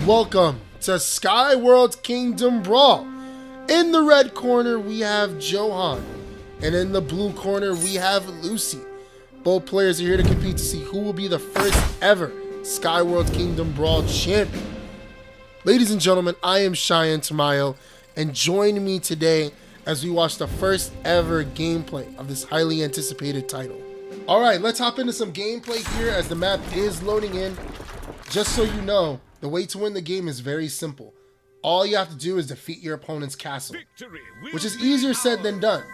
welcome to Skyworld Kingdom Brawl. In the red corner, we have Johan, and in the blue corner, we have Lucy. Both players are here to compete to see who will be the first ever Skyworld Kingdom Brawl champion. Ladies and gentlemen, I am Cheyenne Tamayo, and join me today as we watch the first ever gameplay of this highly anticipated title. Alright, let's hop into some gameplay here as the map is loading in. Just so you know, the way to win the game is very simple. All you have to do is defeat your opponent's castle, which is easier said than done,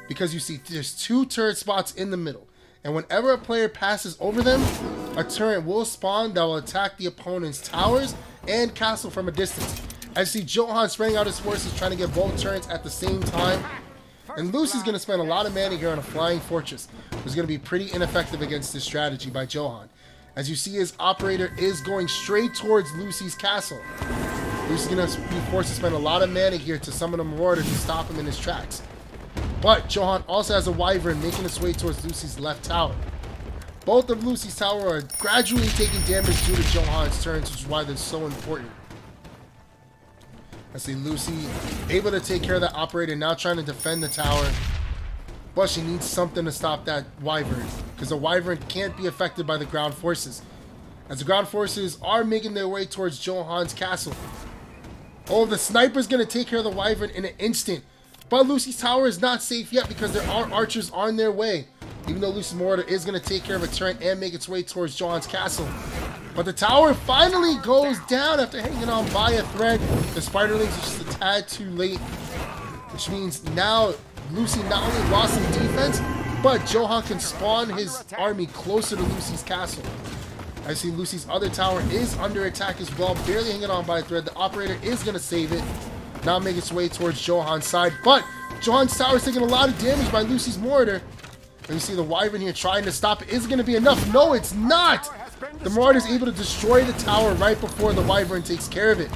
because you see there's two turret spots in the middle, and whenever a player passes over them, a turret will spawn that will attack the opponent's towers and castle from a distance. I see Johan spraying out his forces trying to get both turrets at the same time, and Lucy's going to spend a lot of mana here on a flying fortress, which is going to be pretty ineffective against this strategy by Johan. As you see, his operator is going straight towards Lucy's castle. Lucy's going to be forced to spend a lot of mana here to summon a Marauder to stop him in his tracks. But Johan also has a Wyvern making its way towards Lucy's left tower. Both of Lucy's tower are gradually taking damage due to Johan's turns, which is why they're so important. I see Lucy able to take care of that operator, now trying to defend the tower. But she needs something to stop that Wyvern, because the Wyvern can't be affected by the ground forces, as the ground forces are making their way towards Johan's castle. Oh, the sniper's going to take care of the Wyvern in an instant. But Lucy's tower is not safe yet because there are archers on their way. Even though Lucy's Marauder is going to take care of a turret and make its way towards Johan's castle. But the tower finally goes down after hanging on by a thread. The Spiderlings are just a tad too late, which means now Lucy not only lost some defense, but Johan can spawn his army closer to Lucy's castle. I see Lucy's other tower is under attack as well, barely hanging on by a thread. The operator is going to save it, now make its way towards Johan's side. But Johan's tower is taking a lot of damage by Lucy's Marauder. And you see the Wyvern here trying to stop it. Is it going to be enough? No, it's not! The Marauder is able to destroy the tower right before the Wyvern takes care of it,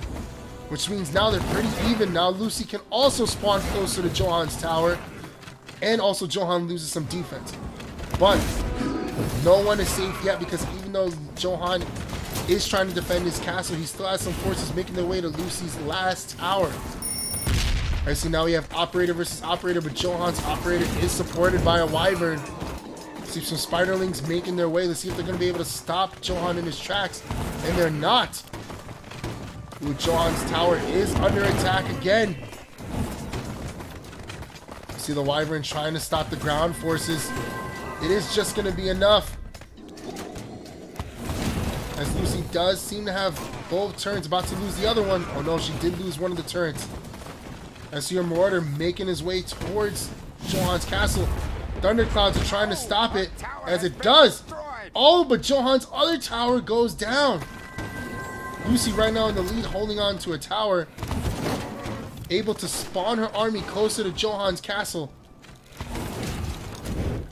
which means now they're pretty even. Now Lucy can also spawn closer to Johan's tower, and also Johan loses some defense. But no one is safe yet, because even though Johan is trying to defend his castle, he still has some forces making their way to Lucy's last tower. I see now we have operator versus operator, but Johan's operator is supported by a Wyvern. See some Spiderlings making their way. Let's see if they're going to be able to stop Johan in his tracks, and they're not. Ooh, Johan's tower is under attack again. See the Wyvern trying to stop the ground forces. It is just going to be enough, as Lucy does seem to have both turrets, about to lose the other one. Oh no, she did lose one of the turrets. I see your Marauder making his way towards Johan's castle. Thunderclouds are trying to stop it, as it does. Oh, but Johan's other tower goes down. Lucy right now in the lead, holding on to a tower, able to spawn her army closer to Johan's castle.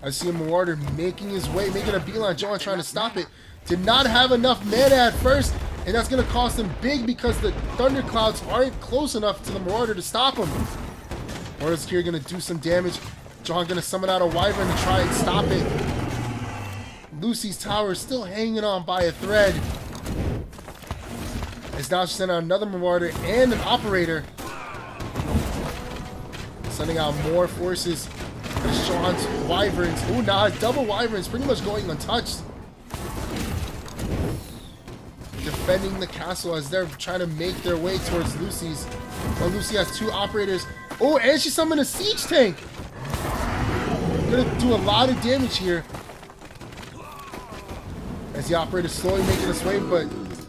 I see a Marauder making his way, making a beeline. Johan trying to stop it. Did not have enough mana at first, and that's going to cost him big because the Thunderclouds aren't close enough to the Marauder to stop him. Marauder's here going to do some damage. Johan going to summon out a Wyvern to try and stop it. Lucy's tower is still hanging on by a thread. It's now sending out another Marauder and an operator, sending out more forces. There's Johan's Wyverns. Ooh, now double Wyverns pretty much going untouched, defending the castle as they're trying to make their way towards Lucy's. Well, Lucy has two operators. Oh, and she summoned a siege tank. Gonna do a lot of damage here, as the operator slowly making its way, but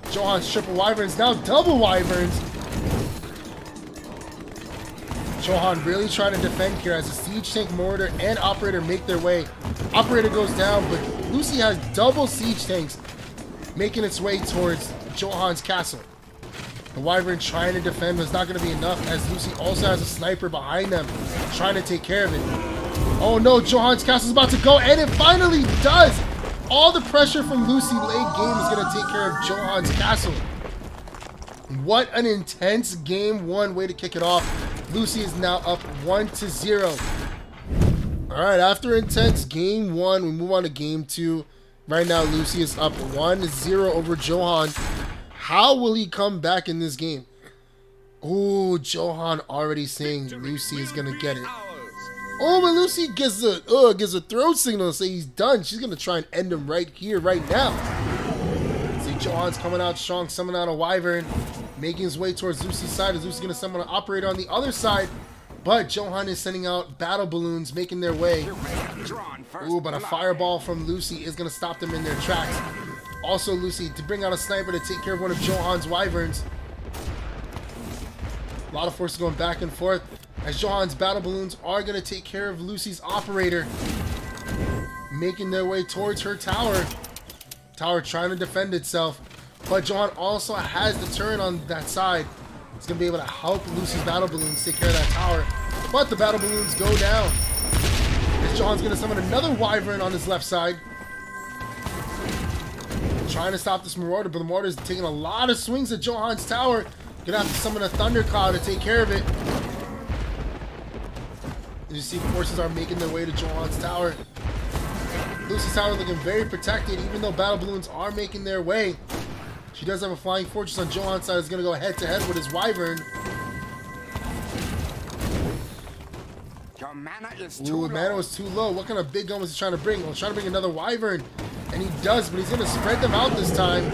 Johan's triple Wyverns, now double Wyverns. Johan really trying to defend here as a siege tank, Marauder, and operator make their way. Operator goes down, but Lucy has double siege tanks making its way towards Johan's castle. The Wyvern trying to defend was not going to be enough, as Lucy also has a sniper behind them trying to take care of it. Oh no, Johan's castle is about to go, and it finally does! All the pressure from Lucy late game is going to take care of Johan's castle. What an intense game one way to kick it off. Lucy is now up 1-0. Alright, after intense game one, we move on to game two. Right now, Lucy is up 1-0 over Johan. How will he come back in this game? Oh, Johan already saying Lucy is going to get it. Oh, but Lucy gives a throw signal to say he's done. She's going to try and end him right here, right now. See, Johan's coming out strong, summoning out a Wyvern, making his way towards Lucy's side. As Lucy's going to summon an operator on the other side. But Johan is sending out battle balloons, making their way. Ooh, but a fireball from Lucy is going to stop them in their tracks. Also, Lucy to bring out a sniper to take care of one of Johan's Wyverns. A lot of forces going back and forth as Johan's battle balloons are going to take care of Lucy's operator, making their way towards her tower. Tower trying to defend itself, but Johan also has the turret on that side. It's going to be able to help Lucy's battle balloons take care of that tower, but the battle balloons go down. As Johan's going to summon another Wyvern on his left side, trying to stop this Marauder, but the Marauder is taking a lot of swings at Johan's tower. Gonna have to summon a Thunder Cloud to take care of it. As you see, forces are making their way to Johan's tower. Lucy's tower looking very protected, even though battle balloons are making their way. She does have a flying fortress on Johan's side. Is gonna go head to head with his Wyvern. Your mana is Ooh, mana was too low. What kind of big gun was he trying to bring? Well, he's trying to bring another Wyvern, and he does, but he's gonna spread them out this time.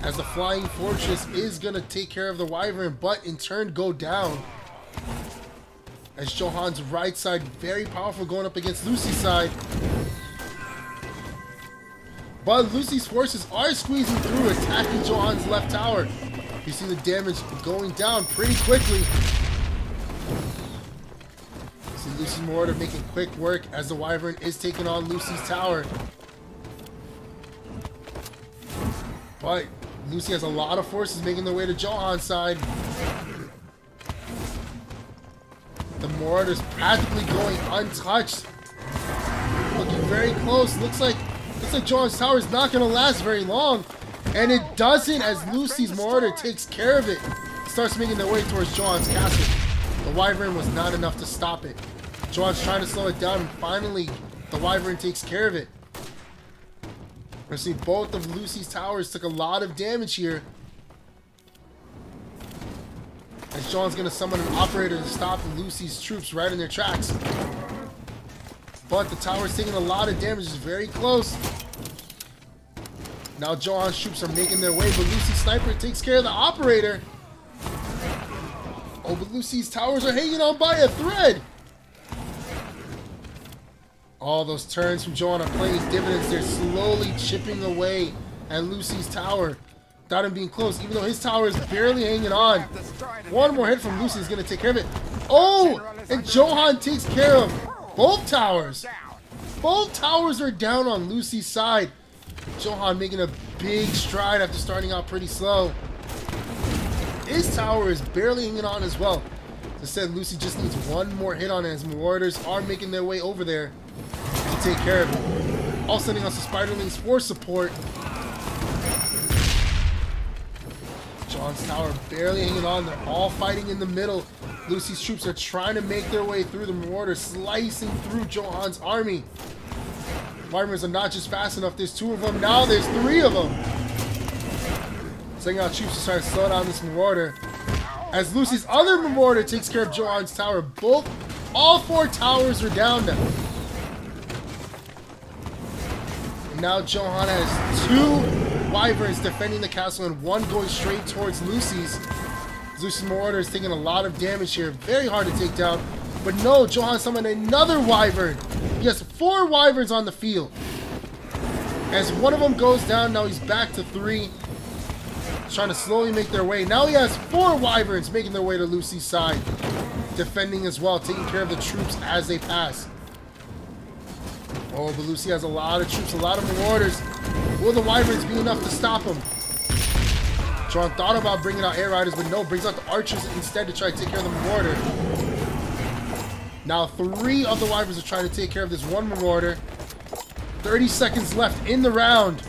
As the flying fortress is going to take care of the Wyvern, but in turn go down. As Johan's right side, very powerful going up against Lucy's side. But Lucy's forces are squeezing through, attacking Johan's left tower. You see the damage going down pretty quickly. See Lucy's Marauder making quick work as the Wyvern is taking on Lucy's tower. But Lucy has a lot of forces making their way to Johan's side. The Marauder's practically going untouched. Looking very close. Looks like Johan's tower is not going to last very long. And it doesn't, as Lucy's Marauder takes care of it. Starts making their way towards Johan's castle. The Wyvern was not enough to stop it. Johan's trying to slow it down, and finally the Wyvern takes care of it. We see both of Lucy's towers took a lot of damage here. As Johan's going to summon an operator to stop Lucy's troops right in their tracks. But the tower's taking a lot of damage. It's very close. Now Johan's troops are making their way, but Lucy's sniper takes care of the operator. Oh, but Lucy's towers are hanging on by a thread. All those turns from Johan are playing dividends. They're slowly chipping away at Lucy's tower without him being close, even though his tower is barely hanging on. One more hit from Lucy is going to take care of it. Oh, and Johan takes care of both towers. Both towers are down on Lucy's side. Johan making a big stride after starting out pretty slow. His tower is barely hanging on as well. As I said, Lucy just needs one more hit on it as Marauders are making their way over there to take care of it. All sending us the Spiderlings for support. John's tower barely hanging on. They're all fighting in the middle. Lucy's troops are trying to make their way through. The Marauders slicing through Johan's army. Wyverns are not just fast enough. There's two of them. Now there's three of them. Sending out troops to try to slow down this Marauder. As Lucy's other Marauder takes care of Johan's tower. All four towers are down now. And now Johan has two Wyverns defending the castle and one going straight towards Lucy's. Lucy's Marauder is taking a lot of damage here. Very hard to take down. But no, Johan summoned another Wyvern. He has 4 Wyverns on the field. As one of them goes down, now he's back to 3. Trying to slowly make their way. Now he has 4 Wyverns making their way to Lucy's side. Defending as well, taking care of the troops as they pass. Oh, but Lucy has a lot of troops, a lot of Marauders. Will the Wyverns be enough to stop him? John thought about bringing out Air Riders, but no, brings out the Archers instead to try to take care of the Marauder. Now 3 of the Wyverns are trying to take care of this one Marauder. 30 seconds left in the round.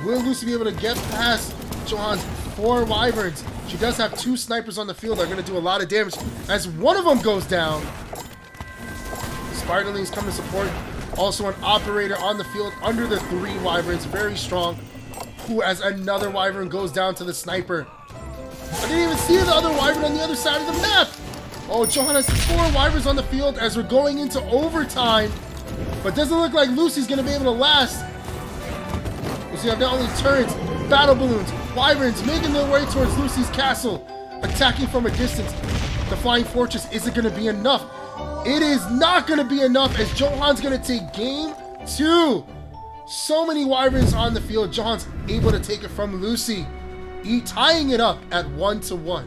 Will Lucy be able to get past Johan's 4 Wyverns? She does have 2 snipers on the field that are going to do a lot of damage as one of them goes down. Spiderlings come to support. Also an operator on the field under the 3 wyverns, very strong. Who, as another wyvern goes down to the sniper. I didn't even see the other wyvern on the other side of the map. Oh, Johan has 4 wyverns on the field as we're going into overtime. But doesn't look like Lucy's going to be able to last. Lucy have not only turrets, battle balloons, wyverns making their way towards Lucy's castle. Attacking from a distance. The flying fortress isn't going to be enough. It is not going to be enough as Johan's going to take game 2. So many wyverns on the field. Johan's able to take it from Lucy. Tying it up at 1-1.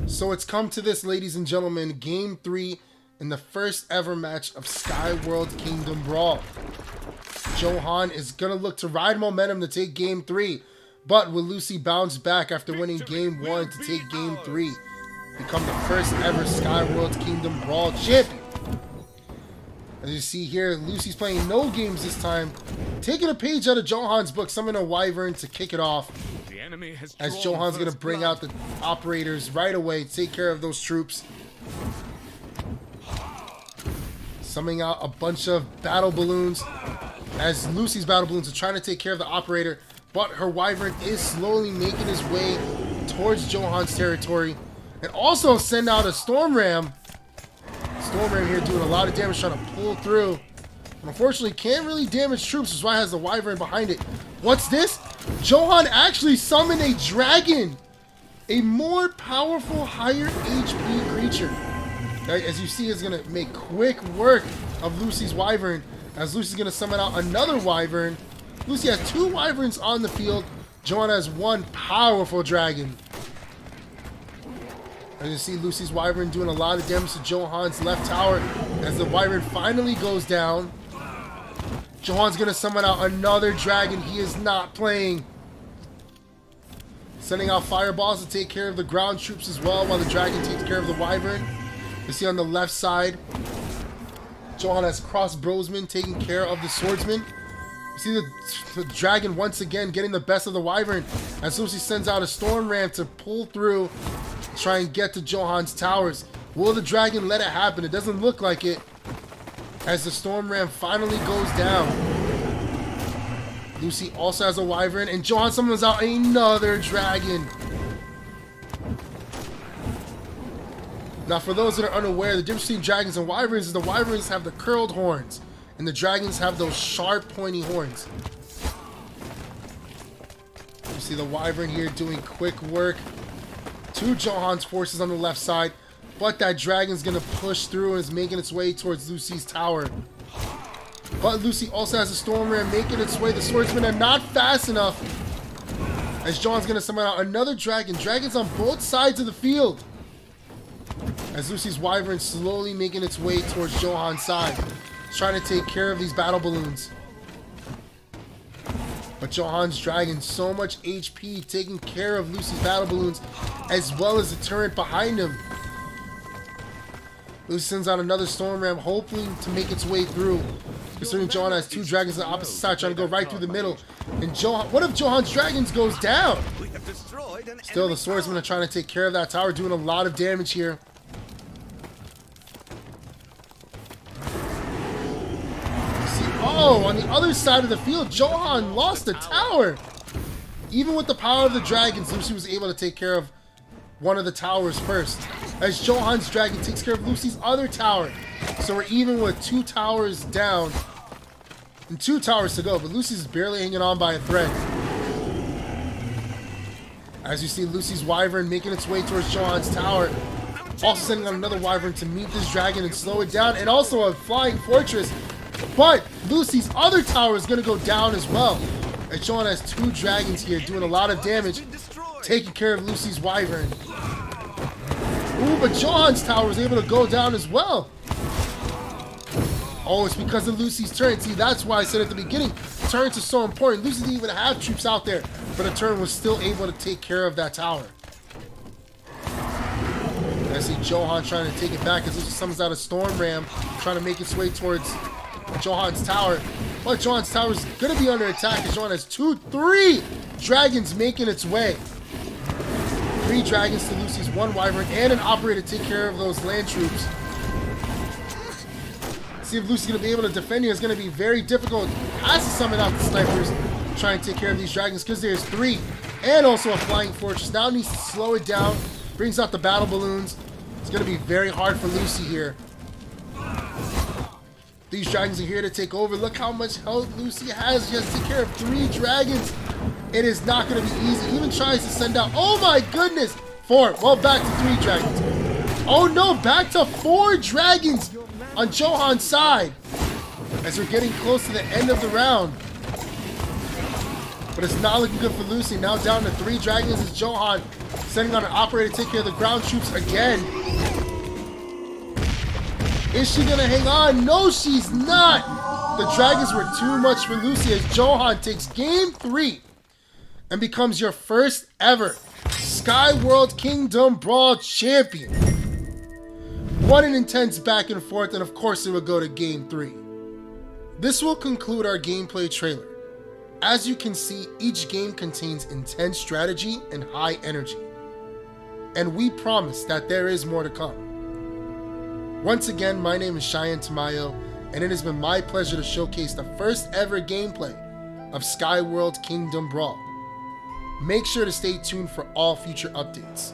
So it's come to this, ladies and gentlemen, game 3 in the first ever match of Skyworld Kingdom Brawl. Johan is going to look to ride momentum to take game 3. But will Lucy bounce back after winning game 1 to take game 3? Become the first ever Skyworld Kingdom Brawl champion. As you see here, Lucy's playing no games this time. Taking a page out of Johan's book, summoning a wyvern to kick it off. As Johan's going to bring out the operators right away to take care of those troops. Summoning out a bunch of battle balloons. As Lucy's battle balloons are trying to take care of the operator. But her wyvern is slowly making his way towards Johan's territory. And also send out a storm ram. Storm ram here doing a lot of damage, trying to pull through. And unfortunately, can't really damage troops, which is why it has the wyvern behind it. What's this? Johan actually summoned a dragon. A more powerful, higher HP creature. As you see, is going to make quick work of Lucy's wyvern. As Lucy's going to summon out another wyvern. Lucy has 2 wyverns on the field. Johan has 1 powerful dragon. As you see, Lucy's wyvern doing a lot of damage to Johan's left tower. As the wyvern finally goes down. Johan's going to summon out another dragon. He is not playing. Sending out fireballs to take care of the ground troops as well, while the dragon takes care of the wyvern. You see on the left side, Johan has crossbowsman taking care of the swordsman. You see the dragon once again getting the best of the wyvern. As Lucy sends out a storm ram to pull through, try and get to Johan's towers. Will the dragon let it happen? It doesn't look like it. As the storm ram finally goes down. Lucy also has a wyvern, and Johan summons out another dragon. Now, for those that are unaware, the difference between dragons and wyverns is the wyverns have the curled horns, and the dragons have those sharp, pointy horns. You see the wyvern here doing quick work to Johan's forces on the left side, but that dragon's gonna push through and is making its way towards Lucy's tower. But Lucy also has a storm ram making its way. The swordsmen are not fast enough. As Johan's gonna summon out another dragon. Dragons on both sides of the field. As Lucy's wyvern slowly making its way towards Johan's side. Trying to take care of these battle balloons. But Johan's dragon, so much HP, taking care of Lucy's battle balloons, as well as the turret behind him. Lucy sends out another storm ram, hoping to make its way through. Considering Johan has 2 dragons on the opposite side, trying to go right through the middle. And one of Johan's dragons goes down. Still, the swordsmen are trying to take care of that tower, doing a lot of damage here. Oh, on the other side of the field, Johan lost the tower. Even with the power of the dragons, Lucy was able to take care of one of the towers first. As Johan's dragon takes care of Lucy's other tower. So we're even with 2 towers down and 2 towers to go. But Lucy's barely hanging on by a thread. As you see Lucy's wyvern making its way towards Johan's tower. Also sending out another wyvern to meet this dragon and slow it down. And also a flying fortress. But Lucy's other tower is going to go down as well. As Johan has 2 dragons here doing a lot of damage. Taking care of Lucy's wyvern. Ooh, but Johan's tower was able to go down as well. Oh, it's because of Lucy's turn. See, that's why I said at the beginning, turrets are so important. Lucy didn't even have troops out there, but the turn was still able to take care of that tower. And I see Johan trying to take it back as Lucy summons out a storm ram, trying to make its way towards Johan's tower. But Johan's tower is going to be under attack as Johan has 3 dragons making its way. 3 dragons to Lucy's 1 wyvern and an operator to take care of those land troops. See if Lucy's going to be able to defend here. It's going to be very difficult. Has to summon out the snipers, try and take care of these dragons because there's 3. And also a flying fortress. Now needs to slow it down. Brings out the battle balloons. It's going to be very hard for Lucy here. These dragons are here to take over. Look how much health Lucy has. She has to take care of 3 dragons. It is not going to be easy. Even tries to send out. Oh my goodness. 4. Well, back to 3 dragons. Oh no, back to 4 dragons on Johan's side. As we're getting close to the end of the round. But it's not looking good for Lucy. Now down to 3 dragons is Johan. Sending on an operator to take care of the ground troops again. Is she gonna hang on? No, she's not. The dragons were too much for Lucy as Johan takes game 3 and becomes your first ever Skyworld Kingdom Brawl champion. What an intense back and forth, and of course it will go to game 3. This will conclude our gameplay trailer. As you can see, each game contains intense strategy and high energy. And we promise that there is more to come. Once again, my name is Cheyenne Tamayo, and it has been my pleasure to showcase the first ever gameplay of Skyworld Kingdom Brawl. Make sure to stay tuned for all future updates.